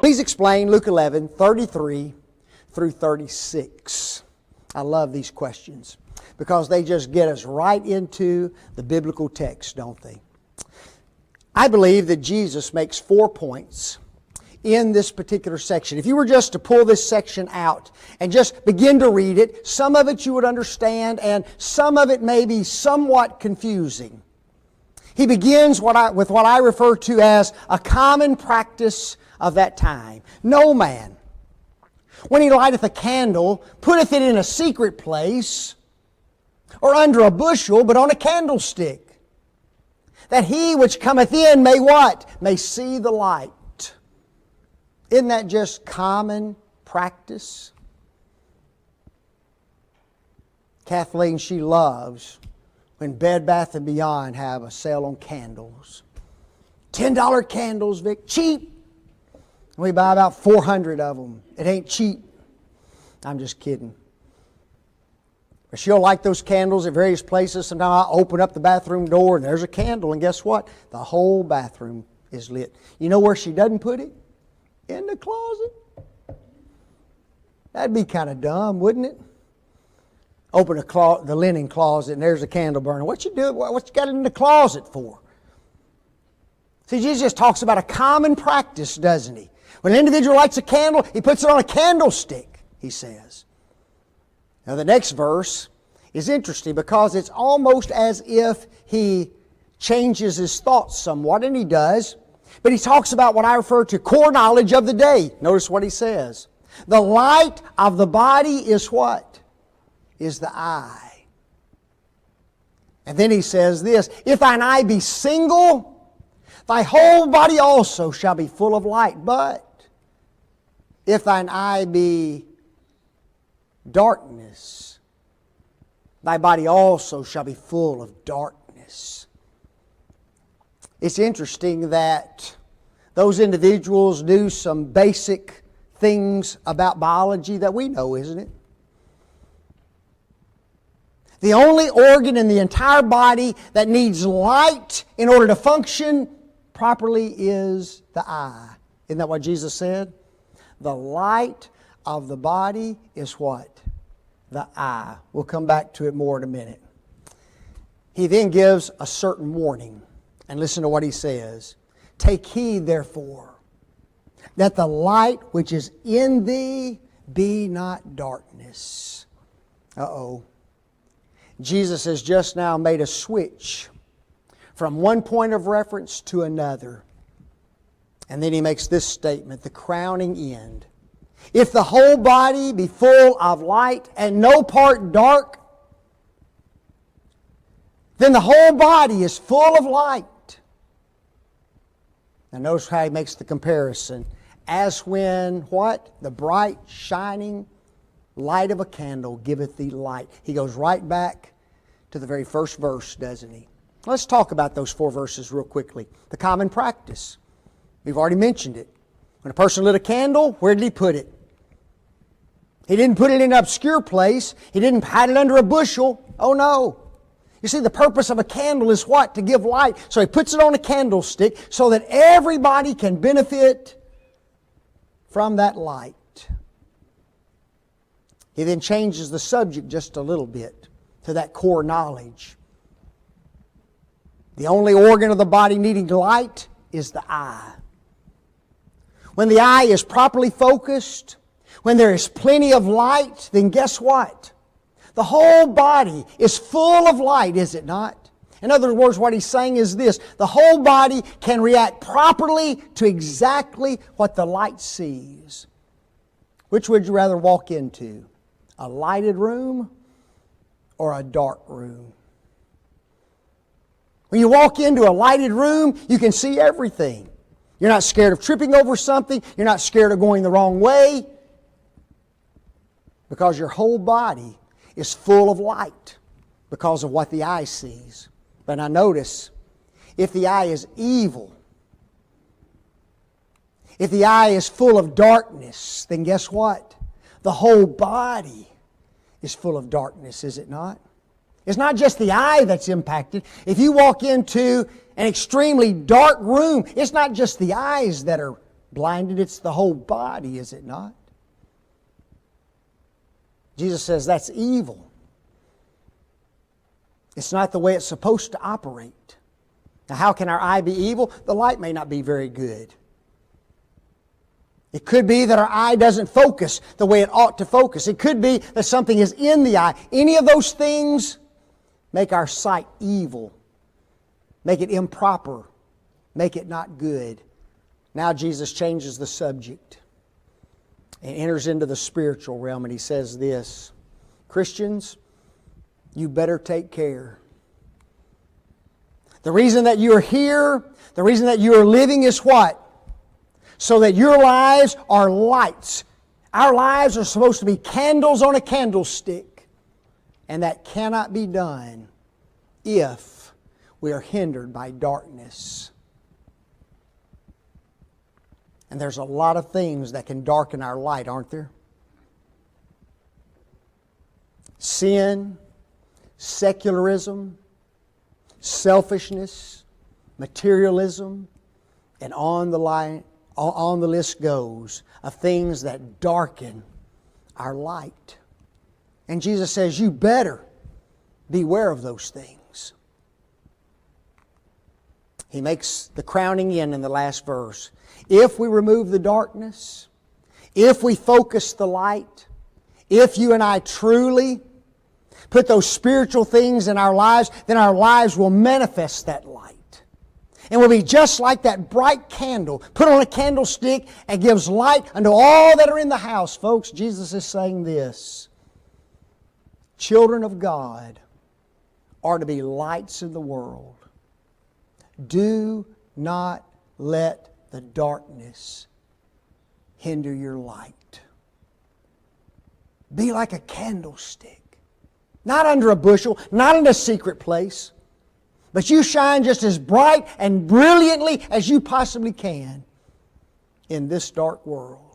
Please explain Luke 11:33 through 36. I love these questions because they just get us right into the biblical text, don't they? I believe that Jesus makes 4 points in this particular section. If you were just to pull this section out and just begin to read it, some of it you would understand and some of it may be somewhat confusing. He begins with what I refer to as a common practice of that time. No man, when he lighteth a candle, putteth it in a secret place or under a bushel, but on a candlestick, that he which cometh in may what? May see the light. Isn't that just common practice? Kathleen, she loves when Bed Bath & Beyond have a sale on candles. $10 candles, Vic, cheap. We buy about 400 of them. It ain't cheap. I'm just kidding. But she'll light those candles at various places. Sometimes I open up the bathroom door and there's a candle, and guess what? The whole bathroom is lit. You know where she doesn't put it? In the closet. That'd be kind of dumb, wouldn't it? Open the linen closet and there's a candle burning. What you do? What you got it in the closet for? See, Jesus just talks about a common practice, doesn't he? When an individual lights a candle, he puts it on a candlestick, he says. Now the next verse is interesting because it's almost as if he changes his thoughts somewhat, and he does. But he talks about what I refer to core knowledge of the day. Notice what he says. The light of the body is what? Is the eye. And then he says this, if thine eye be single, thy whole body also shall be full of light. But if thine eye be darkness, thy body also shall be full of darkness. It's interesting that those individuals do some basic things about biology that we know, isn't it? The only organ in the entire body that needs light in order to function properly is the eye. Isn't that what Jesus said? The light of the body is what? The eye. We'll come back to it more in a minute. He then gives a certain warning. And listen to what he says. Take heed, therefore, that the light which is in thee be not darkness. Uh-oh. Jesus has just now made a switch from one point of reference to another. And then he makes this statement, the crowning end. If the whole body be full of light and no part dark, then the whole body is full of light. Now notice how he makes the comparison. As when, what? The bright, shining light of a candle giveth thee light. He goes right back to the very first verse, doesn't he? Let's talk about those 4 verses real quickly. The common practice. We've already mentioned it. When a person lit a candle, where did he put it? He didn't put it in an obscure place. He didn't hide it under a bushel. Oh no. You see, the purpose of a candle is what? To give light. So he puts it on a candlestick so that everybody can benefit from that light. He then changes the subject just a little bit to that core knowledge. The only organ of the body needing light is the eye. When the eye is properly focused, when there is plenty of light, then guess what? The whole body is full of light, is it not? In other words, what he's saying is this. The whole body can react properly to exactly what the light sees. Which would you rather walk into? A lighted room or a dark room? When you walk into a lighted room, you can see everything. You're not scared of tripping over something. You're not scared of going the wrong way. Because your whole body is full of light because of what the eye sees. But now notice, if the eye is evil, if the eye is full of darkness, then guess what? The whole body is full of darkness, is it not? It's not just the eye that's impacted. If you walk into an extremely dark room, it's not just the eyes that are blinded, it's the whole body, is it not? Jesus says that's evil. It's not the way it's supposed to operate. Now, how can our eye be evil? The light may not be very good. It could be that our eye doesn't focus the way it ought to focus. It could be that something is in the eye. Any of those things make our sight evil, make it improper, make it not good. Now Jesus changes the subject and enters into the spiritual realm, and He says this, Christians, you better take care. The reason that you are here, the reason that you are living is what? So that your lives are lights. Our lives are supposed to be candles on a candlestick. And that cannot be done if we are hindered by darkness. And there's a lot of things that can darken our light, aren't there? Sin, secularism, selfishness, materialism, and on the list goes of things that darken our light. And Jesus says, you better beware of those things. He makes the crowning in the last verse. If we remove the darkness, if we focus the light, if you and I truly put those spiritual things in our lives, then our lives will manifest that light. And will be just like that bright candle put on a candlestick and gives light unto all that are in the house. Folks, Jesus is saying this. Children of God are to be lights in the world. Do not let the darkness hinder your light. Be like a candlestick. Not under a bushel, not in a secret place. But you shine just as bright and brilliantly as you possibly can in this dark world.